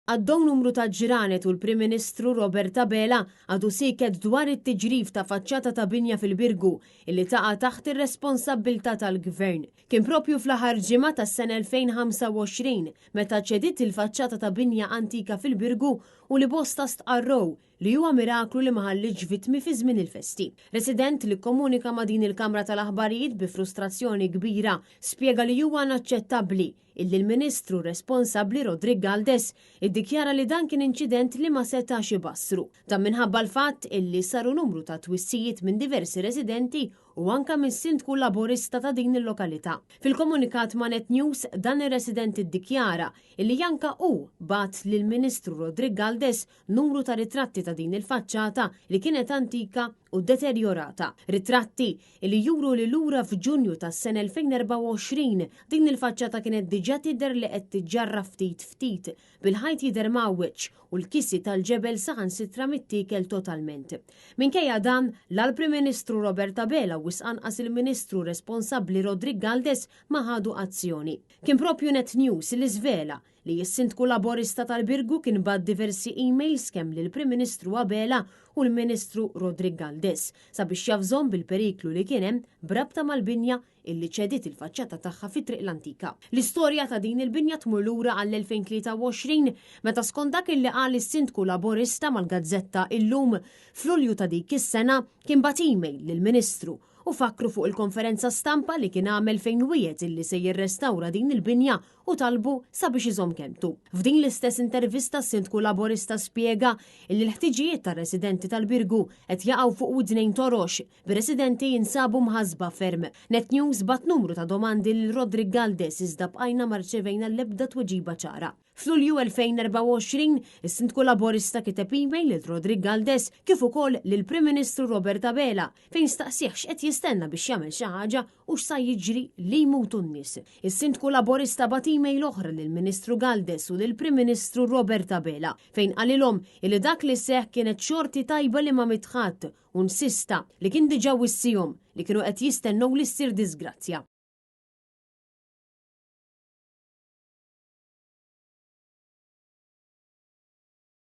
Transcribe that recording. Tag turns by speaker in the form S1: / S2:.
S1: Għaddew numru ta' ġranet u l-Prim Ministru Roberta Bela għadu siket dwar it-tiġrif ta' faċċata ta' binja fil-Birgu illi taqa' taħt ir-responsabbiltà tal-Gvern. Kien propju fl-aħħar ġimgħa tas-sena 2025 meta ċedit il-faċċata ta' binja antika fil-Birgu u li bosta stqarrow li huwa miraklu li ma ħalliġ vittmi fi żmien il-festi. Resident li komunika ma' din il-Kamra tal-Aħbarijiet bi frustrazzjoni kbira spjega li huwa inaċċettabbli illi l-Ministru responsabbli Rodrigue Galdés iddikjara li dan kien inċident li ma setax ibassru. Dan minħabba l-fatt illi saru numru ta' twissijiet minn diversi residenti u anka mis-Sindku Laburista ta' din il-lokalità. Fil-komunikat ma' Net News dan ir-resident iddikjara illi janka u bat lil Ministru Rodrigue Galdés numru ta' ritratti ta' din il-faċċata li kienet antika u deteriorata. Ritratti li juru li lura f'Ġunju tas-sena 2024 din il-faċċata kienet diġà tidher li qed tiġġarra ftit bil-ħajt jidher mawweġ u l-kissi tal-ġebel saħansitra mittikel totalment. Minkejja dan l-Prim Ministru Roberta Bela u anqas il-Ministru responsabbli Rodrigue Galdés ma ħadu azzjoni. Kien propju Net News li żvela li s-Sindku Laburista tal-Birgu kien bad diversi emails kemm lil Prim Ministru Bela u l-Ministru Rodrigue Galdés sabiex jafżhom bil-periklu li kien hemm brabta mal-binja illi ċedit il-faċċata tagħha fit-triq l-antika. L-istorja ta' din il-binja tmur lura għall-2023 meta skont dak illi qal is-Sindku Laburista mal-Gazzetta Illum f'Lulju ta' dik is-sena kien bat email lill-Ministru u fakru fuq il-konferenza stampa li kien għamel fejn wiegħed illi se jirrestawra din il-binja u talbu sabiex iżomm kemmtu. F'din l-istess intervista s-Sindku Laburista spjega illi l-ħtiġijiet tar-residenti tal-Birgu qed jaqgħu fuq widnejn torox bir-residenti jinsabu mħasba ferm. Net News bat numru ta' domandi lil Rodrigue Galdés iżda bqajna ma rċevejna l-ebda tweġiba ċara. F'Lulju 2024 is-Sindku Laburista kiteb email lil Rodrigue Galdés kif ukoll lill-Prim Ministru Roberta Bela fejn staqsih x'qed jistenna biex jagħmel xi ħaġa u x'sa jiġri li jmutu n-nies. Is-Sindku Laburista bat email oħra lill-Ministru Galdés u lill-Prim Ministru Roberta Bela fejn qalilhom li dak li seħħ kienet xorti tajba li ma mitħadd u nsista li kien diġà wissihom li kienu qed jistennew li ssir disgrazzja.